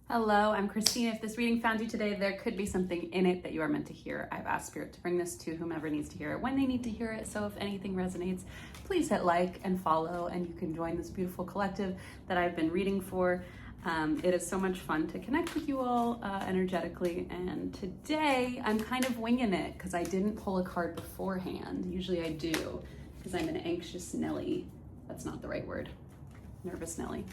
Hello, I'm Christina. If this reading found you today, there could be something in it that you are meant to hear. I've asked Spirit to bring this to whomever needs to hear it when they need to hear it. So if anything resonates, please hit like and follow, and you can join this beautiful collective that I've been reading for. It is so much fun to connect with you all energetically. And today I'm kind of winging it because I didn't pull a card beforehand. Usually I do because I'm an anxious Nelly. That's not the right word. Nervous Nelly.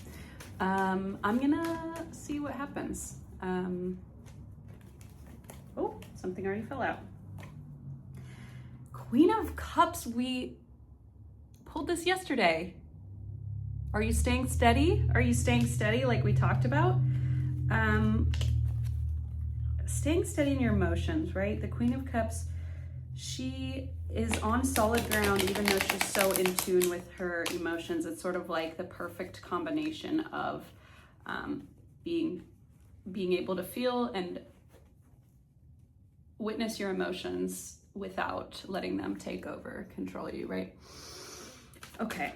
I'm gonna see what happens. Oh, something already fell out. Queen of Cups, we pulled this yesterday. Are you staying steady? Are you staying steady like we talked about? Staying steady in your emotions, right? The Queen of Cups, she is on solid ground even though she's so in tune with her emotions. It's sort of like the perfect combination of being able to feel and witness your emotions without letting them take over, control you, right? Okay,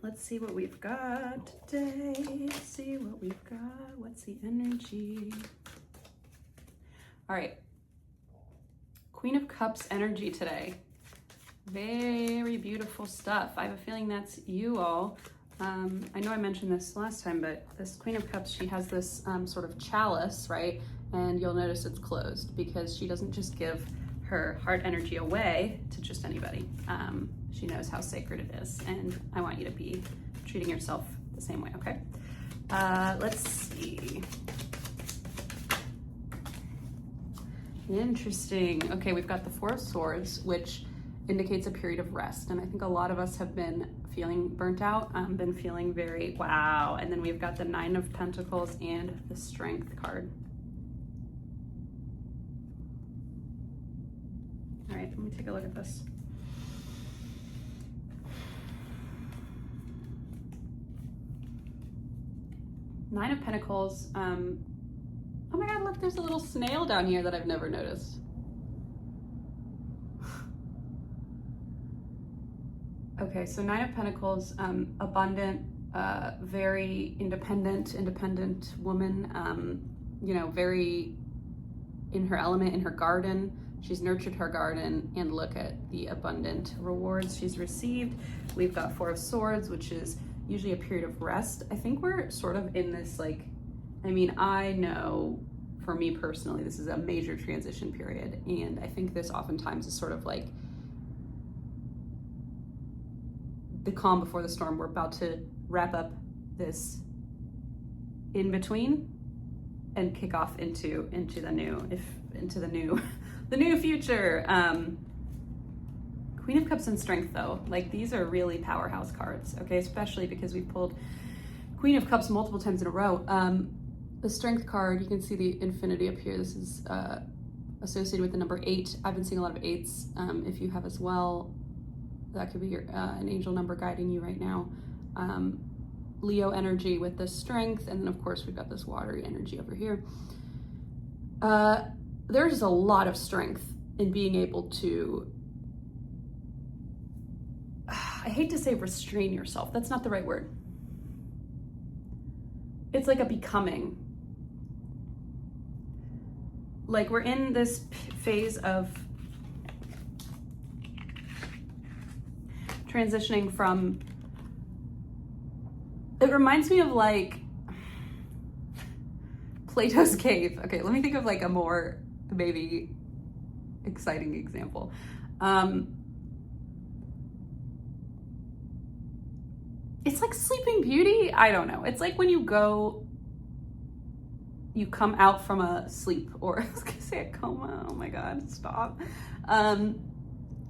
let's see what we've got today. See what we've got. What's the energy? All right. Queen of Cups energy today. Very beautiful stuff. I have a feeling that's you all. I know I mentioned this last time, but this Queen of Cups, she has this sort of chalice, right? And you'll notice it's closed because she doesn't just give her heart energy away to just anybody. She knows how sacred it is. And I want you to be treating yourself the same way, okay? Let's see. Interesting. Okay, we've got the Four of Swords, which indicates a period of rest. And I think a lot of us have been feeling burnt out, been feeling very, wow. And then we've got the Nine of Pentacles and the Strength card. All right, let me take a look at this. Nine of Pentacles, oh my God, look, there's a little snail down here that I've never noticed. Okay, so Nine of Pentacles, abundant, very independent woman, you know, very in her element, in her garden. She's nurtured her garden, and look at the abundant rewards she's received. We've got Four of Swords, which is usually a period of rest. I think we're sort of in this, like, I mean, I know for me personally, this is a major transition period. And I think this oftentimes is sort of like the calm before the storm. We're about to wrap up this in between and kick off into the new, the new future. Queen of Cups and Strength though, like these are really powerhouse cards, okay? Especially because we've pulled Queen of Cups multiple times in a row. The Strength card, you can see the infinity up here. This is associated with the number 8. I've been seeing a lot of 8s. If you have as well, that could be your an angel number guiding you right now. Leo energy with the Strength, and then of course we've got this watery energy over here. There's a lot of strength in being able to, I hate to say restrain yourself, that's not the right word. It's like a becoming. Like we're in this phase of transitioning from, it reminds me of like Plato's cave. Okay, let me think of like a more maybe exciting example. It's like Sleeping Beauty. I don't know. It's like when you come out from a sleep, or I was gonna say a coma. Oh my God, stop.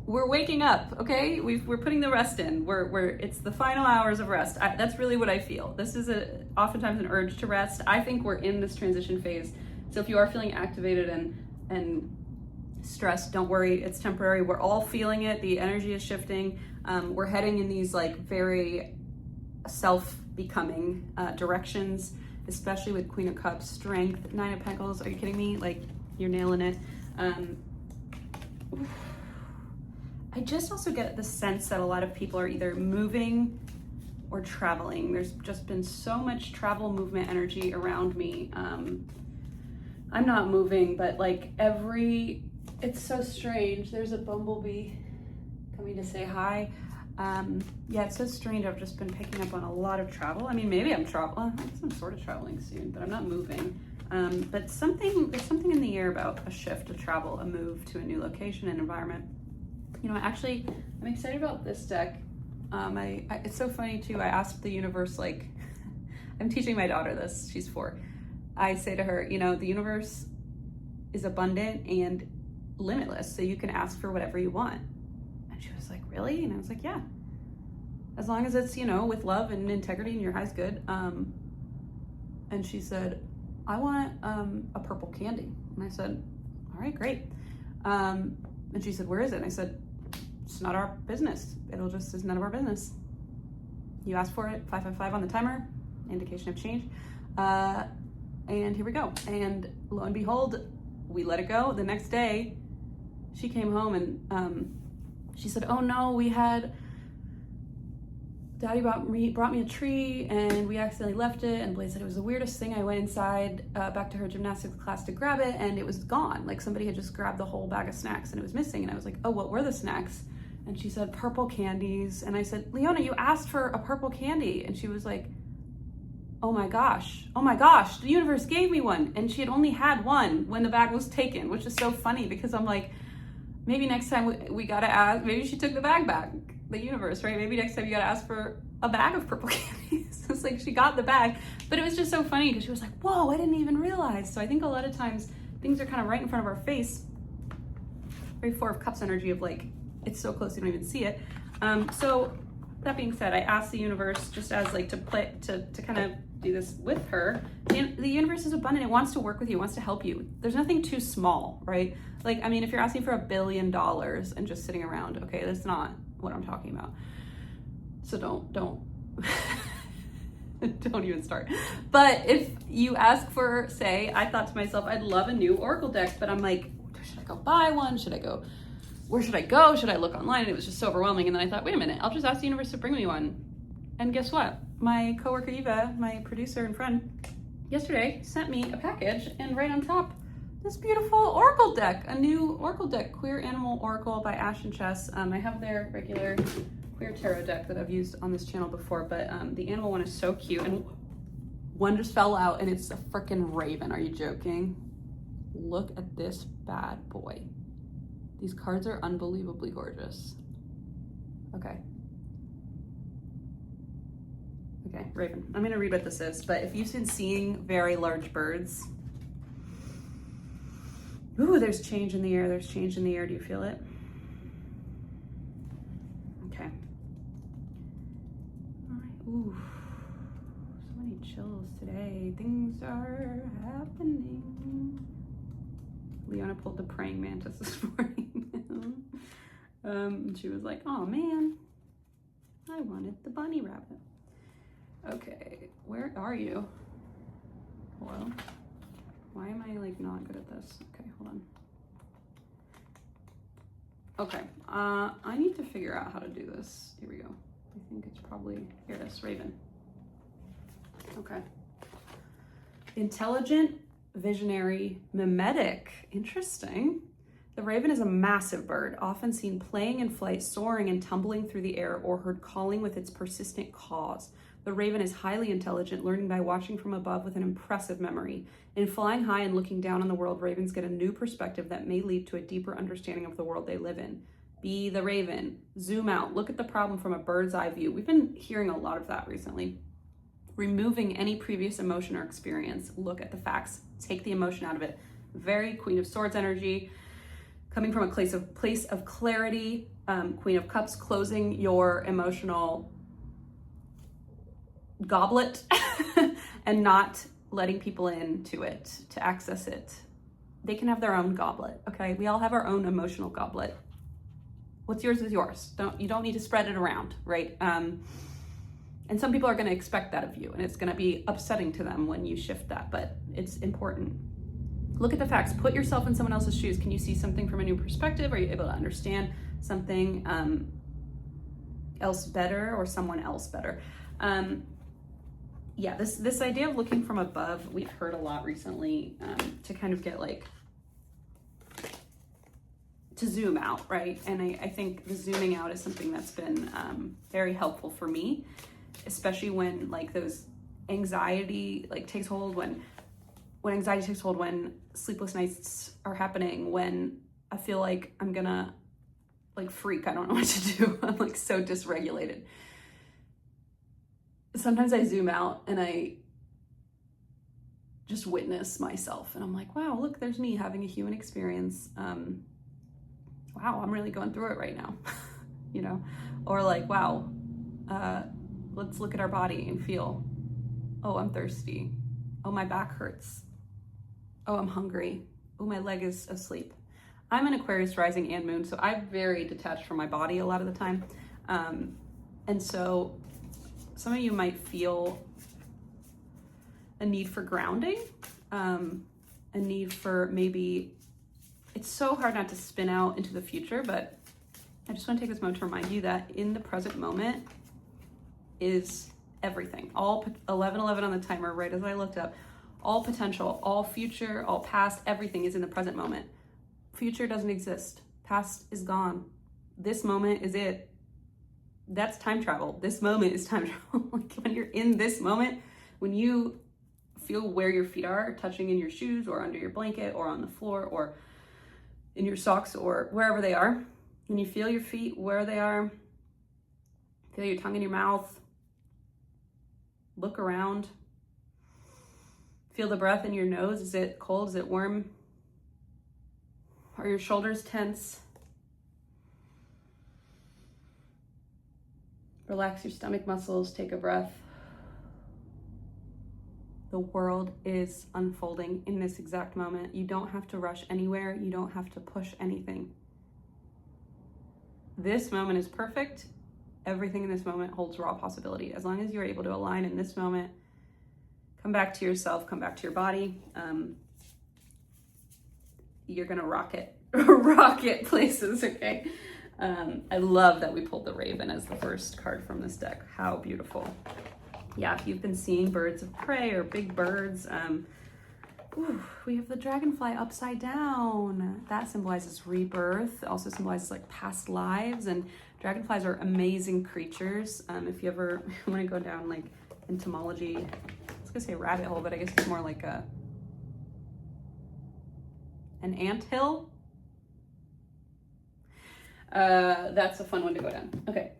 We're waking up, okay? We're putting the rest in. It's the final hours of rest. That's really what I feel. This is oftentimes an urge to rest. I think we're in this transition phase. So if you are feeling activated and stressed, don't worry, it's temporary. We're all feeling it. The energy is shifting. We're heading in these like very self-becoming directions, especially with Queen of Cups, Strength, Nine of Pentacles. Are you kidding me? Like, you're nailing it. I just also get the sense that a lot of people are either moving or traveling. There's just been so much travel movement energy around me. I'm not moving, but like it's so strange. There's a bumblebee coming to say hi. Yeah, it's so strange. I've just been picking up on a lot of travel. I mean, maybe I'm sort of traveling soon, but I'm not moving. But there's something in the air about a shift, a travel, a move to a new location and environment. You know, actually, I'm excited about this deck. It's so funny too. I asked the universe, like, I'm teaching my daughter this. She's 4. I say to her, you know, the universe is abundant and limitless, so you can ask for whatever you want. And she was like, really? And I was like, yeah. As long as it's, you know, with love and integrity and your highest good. And she said, I want a purple candy. And I said, all right, great. And she said, where is it? And I said, it's not our business. It's none of our business. You asked for it, 555 on the timer, indication of change. And here we go. And lo and behold, we let it go. The next day, she came home and she said, oh no, Daddy brought me a tree and we accidentally left it. And Blaze said it was the weirdest thing. I went inside back to her gymnastics class to grab it and it was gone. Like somebody had just grabbed the whole bag of snacks and it was missing. And I was like, oh, what were the snacks? And she said, purple candies. And I said, Leona, you asked for a purple candy. And she was like, oh my gosh, the universe gave me one. And she had only had one when the bag was taken, which is so funny because I'm like, maybe next time we gotta ask, maybe she took the bag back, the universe, right? Maybe next time you gotta ask for a bag of purple candies. It's like she got the bag, but it was just so funny because she was like, whoa, I didn't even realize. So I think a lot of times things are kind of right in front of our face. Very 4 of Cups energy of like, it's so close you don't even see it. So that being said, I asked the universe just as like to kind of do this with her. The universe is abundant. It wants to work with you. It wants to help you. There's nothing too small, right? Like, I mean, if you're asking for $1 billion and just sitting around, okay, that's not what I'm talking about. So don't don't even start. But if you ask for, say, I thought to myself, I'd love a new Oracle deck, but I'm like, should I go buy one? Where should I go? Should I look online? And it was just so overwhelming. And then I thought, wait a minute, I'll just ask the universe to bring me one. And guess what? My coworker Eva, my producer and friend, yesterday sent me a package and right on top, this beautiful Oracle deck, a new Oracle deck, Queer Animal Oracle by Ash and Chess. I have their regular Queer Tarot deck that I've used on this channel before, but the animal one is so cute. And one just fell out and it's a freaking raven. Are you joking? Look at this bad boy. These cards are unbelievably gorgeous. Okay, Raven. I'm gonna read what this is, but if you've been seeing very large birds, ooh, there's change in the air. There's change in the air. Do you feel it? Okay. All right. Ooh, so many chills today. Things are happening. Leona pulled the praying mantis this morning. She was like, oh man, I wanted the bunny rabbit. Okay, where are you? Hello? Why am I like not good at this? Okay, hold on. Okay, I need to figure out how to do this. Here we go. I think it's probably, here it is, Raven. Okay. Intelligent, visionary, mimetic. Interesting. The raven is a massive bird, often seen playing in flight, soaring and tumbling through the air, or heard calling with its persistent caws. The raven is highly intelligent, learning by watching from above with an impressive memory. In flying high and looking down on the world, ravens get a new perspective that may lead to a deeper understanding of the world they live in. Be the raven. Zoom out. Look at the problem from a bird's eye view. We've been hearing a lot of that recently. Removing any previous emotion or experience. Look at the facts. Take the emotion out of it. Very Queen of Swords energy. Coming from a place of clarity. Queen of Cups, closing your emotional goblet and not letting people into it to access it. They can have their own goblet, okay? We all have our own emotional goblet. What's yours is yours. You don't need to spread it around, right? And some people are going to expect that of you, and it's going to be upsetting to them when you shift that, but it's important. Look at the facts. Put yourself in someone else's shoes. Can you see something from a new perspective? Are you able to understand something else better or someone else better? Yeah, this idea of looking from above, we've heard a lot recently, to kind of get like, to zoom out, right? And I think the zooming out is something that's been very helpful for me, especially when like those anxiety like takes hold, when anxiety takes hold, when sleepless nights are happening, when I feel like I'm gonna like freak, I don't know what to do. I'm like so dysregulated. Sometimes I zoom out and I just witness myself and I'm like, wow, look, there's me having a human experience. Wow, I'm really going through it right now, you know? Or like, wow, let's look at our body and feel, oh, I'm thirsty. Oh, my back hurts. Oh, I'm hungry. Oh, my leg is asleep. I'm an Aquarius rising and moon, so I'm very detached from my body a lot of the time. And so some of you might feel a need for grounding, a need for maybe, it's so hard not to spin out into the future, but I just want to take this moment to remind you that in the present moment is everything. All 11:11 on the timer, right as I looked up, all potential, all future, all past, everything is in the present moment. Future doesn't exist. Past is gone. This moment is it. That's time travel. This moment is time travel. Like when you're in this moment, when you feel where your feet are touching in your shoes or under your blanket or on the floor or in your socks or wherever they are, when you feel your feet where they are, feel your tongue in your mouth, look around, feel the breath in your nose. Is it cold? Is it warm? Are your shoulders tense? Relax your stomach muscles, take a breath. The world is unfolding in this exact moment. You don't have to rush anywhere. You don't have to push anything. This moment is perfect. Everything in this moment holds raw possibility. As long as you're able to align in this moment, come back to yourself, come back to your body. You're gonna rocket places, okay? I love that we pulled the Raven as the first card from this deck. How beautiful. Yeah, if you've been seeing birds of prey or big birds, we have the dragonfly upside down. That symbolizes rebirth. It also symbolizes like past lives, and dragonflies are amazing creatures. If you ever want to go down like entomology, I was gonna say rabbit hole, but I guess it's more like an anthill. That's a fun one to go down. Okay.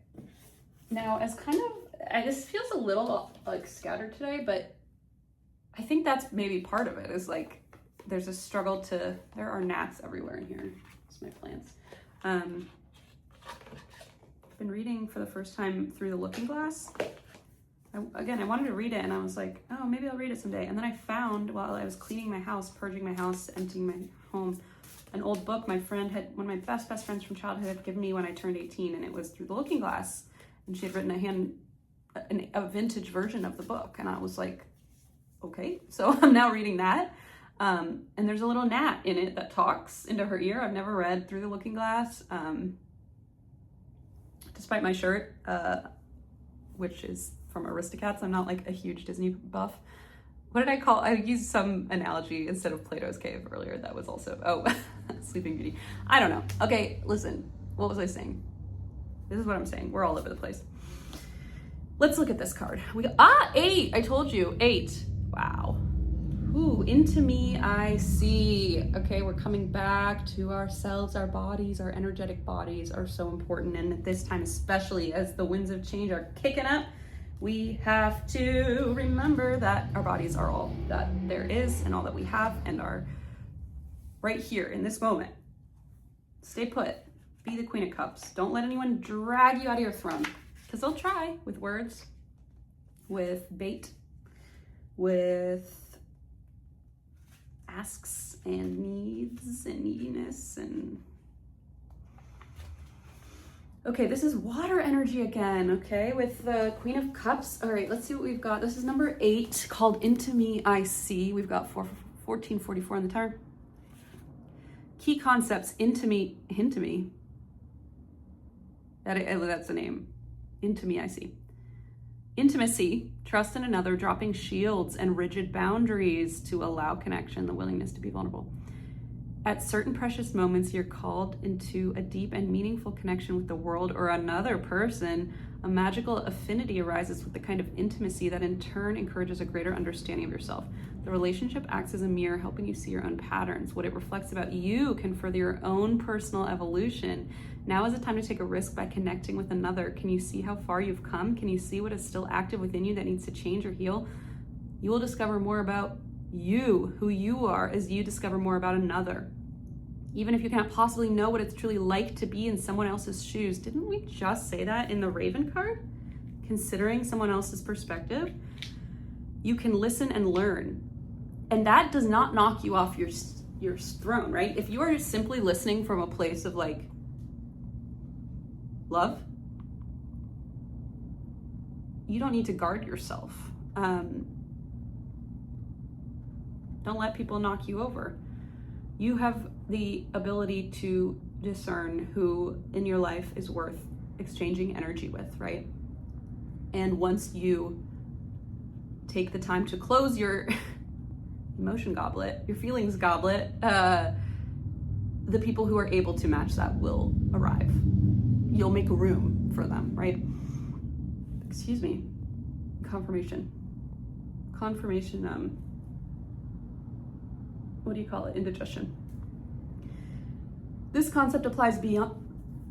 Now, as kind of, this feels a little like scattered today, but I think that's maybe part of it, is like there's a struggle to, there are gnats everywhere in here. It's my plants. I've been reading for the first time Through the Looking Glass. I wanted to read it and I was like, oh, maybe I'll read it someday. And then I found, while I was cleaning my house, purging my house, emptying my home, an old book my friend had, one of my best friends from childhood, had given me when I turned 18, and it was Through the Looking Glass. And she had written a vintage version of the book. And I was like, okay, so I'm now reading that. And there's a little gnat in it that talks into her ear. I've never read Through the Looking Glass. Despite my shirt, which is from Aristocats, I'm not like a huge Disney buff. What did I call? I used some analogy instead of Plato's Cave earlier. That was also, Sleeping Beauty. I don't know. Okay, listen, what was I saying? This is what I'm saying. We're all over the place. Let's look at this card. 8. I told you, 8. Wow. Ooh, into me I see. Okay, we're coming back to ourselves. Our bodies, our energetic bodies are so important. And at this time, especially as the winds of change are kicking up, we have to remember that our bodies are all that there is and all that we have, and are right here in this moment. Stay put. Be the Queen of Cups. Don't let anyone drag you out of your throne, because they'll try with words, with bait, with asks and needs and neediness. And okay, this is water energy again, okay, with the Queen of Cups. All right, let's see what we've got. This is number 8, called Into Me I See. We've got 1444 on the timer. Key concepts, into me. That's the name. Into Me I See. Intimacy, trust in another, dropping shields and rigid boundaries to allow connection, the willingness to be vulnerable. At certain precious moments, you're called into a deep and meaningful connection with the world or another person. A magical affinity arises with the kind of intimacy that in turn encourages a greater understanding of yourself. The relationship acts as a mirror, helping you see your own patterns. What it reflects about you can further your own personal evolution. Now is the time to take a risk by connecting with another. Can you see how far you've come? Can you see what is still active within you that needs to change or heal? You will discover more about you, who you are, as you discover more about another. Even if you cannot possibly know what it's truly like to be in someone else's shoes. Didn't we just say that in the Raven card? Considering someone else's perspective, you can listen and learn. And that does not knock you off your throne, right? If you are just simply listening from a place of like love, you don't need to guard yourself. Don't let people knock you over. You have the ability to discern who in your life is worth exchanging energy with, right? And once you take the time to close your emotion goblet, your feelings goblet, the people who are able to match that will arrive. You'll make room for them, right? Excuse me. Confirmation, what do you call it? Indigestion. This concept applies beyond,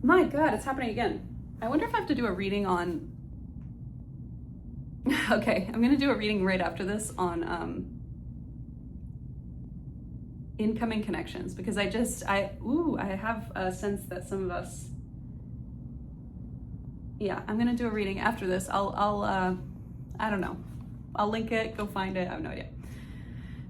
my God, it's happening again. I wonder if I have to do a reading on, okay, I'm gonna do a reading right after this on incoming connections, because I have a sense that some of us, yeah, I'm gonna do a reading after this. I don't know. I'll link it, go find it, I have no idea.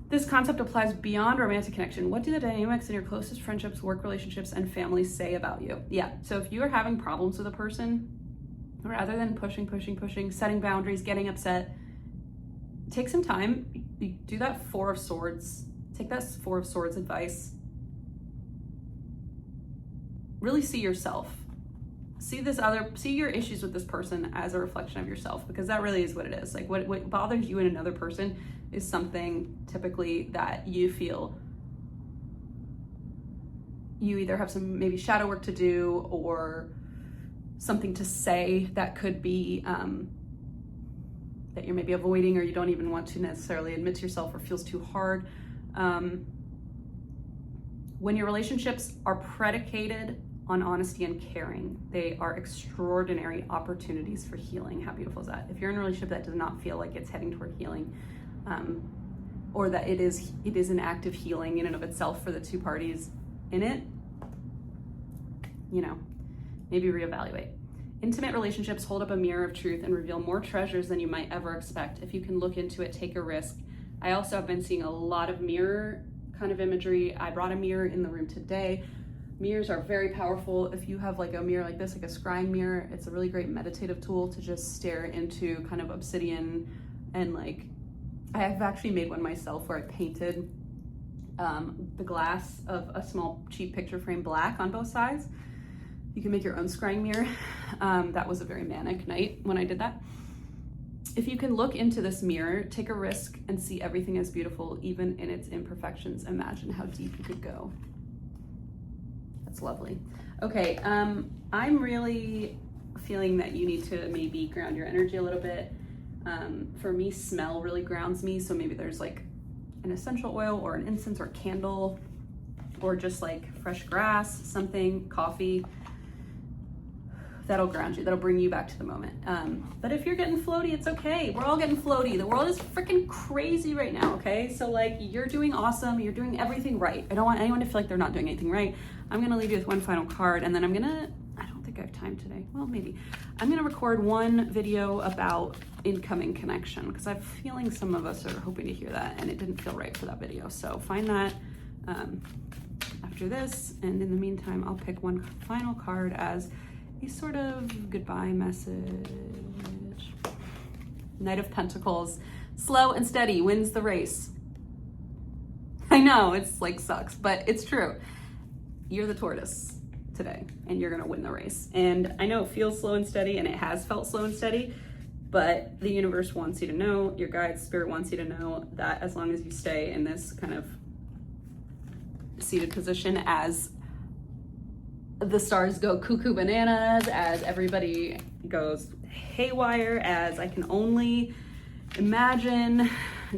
This concept applies beyond romantic connection. What do the dynamics in your closest friendships, work relationships, and families say about you? Yeah, so if you are having problems with a person, rather than pushing, setting boundaries, getting upset, take some time, do that Four of Swords, take that Four of Swords advice. Really see yourself. See your issues with this person as a reflection of yourself, because that really is what it is. Like what bothers you in another person is something typically that you feel you either have some maybe shadow work to do or something to say that could be that you're maybe avoiding, or you don't even want to necessarily admit to yourself, or feels too hard. When your relationships are predicated on honesty and caring, they are extraordinary opportunities for healing. How beautiful is that? If you're in a relationship that does not feel like it's heading toward healing, or that it is an act of healing in and of itself for the two parties in it, maybe reevaluate. Intimate relationships hold up a mirror of truth and reveal more treasures than you might ever expect. If you can look into it, take a risk. I also have been seeing a lot of mirror kind of imagery. I brought a mirror in the room today. Mirrors are very powerful. If you have like a mirror like this, like a scrying mirror, it's a really great meditative tool to just stare into kind of obsidian. And like, I have actually made one myself where I painted the glass of a small cheap picture frame black on both sides. You can make your own scrying mirror. That was a very manic night when I did that. If you can look into this mirror, take a risk and see everything as beautiful, even in its imperfections. Imagine how deep you could go. That's lovely. Okay, I'm really feeling that you need to maybe ground your energy a little bit. For me, smell really grounds me. So maybe there's like an essential oil or an incense or a candle, or just like fresh grass, something, coffee. That'll ground you, that'll bring you back to the moment. But if you're getting floaty, it's okay. We're all getting floaty. The world is freaking crazy right now, okay? So like, you're doing awesome, you're doing everything right. I don't want anyone to feel like they're not doing anything right. I'm gonna leave you with one final card, and then I don't think I have time today. Well, maybe. I'm gonna record one video about incoming connection, because I'm feeling some of us are hoping to hear that, and it didn't feel right for that video. So find that after this, and in the meantime, I'll pick one final card as a sort of goodbye message. Knight of Pentacles. Slow and steady wins the race. I know, it's like sucks, but it's true. You're the tortoise today, and you're gonna win the race. And I know it feels slow and steady, and it has felt slow and steady, But the universe wants you to know, your guides, spirit wants you to know that as long as you stay in this kind of seated position, as the stars go cuckoo bananas, as everybody goes haywire, as I can only imagine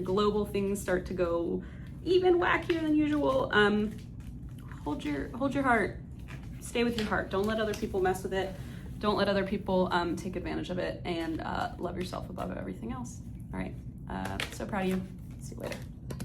global things start to go even wackier than usual, hold your heart, stay with your heart. Don't let other people mess with it. Don't let other people take advantage of it, and love yourself above everything else. All right, so proud of you. See you later.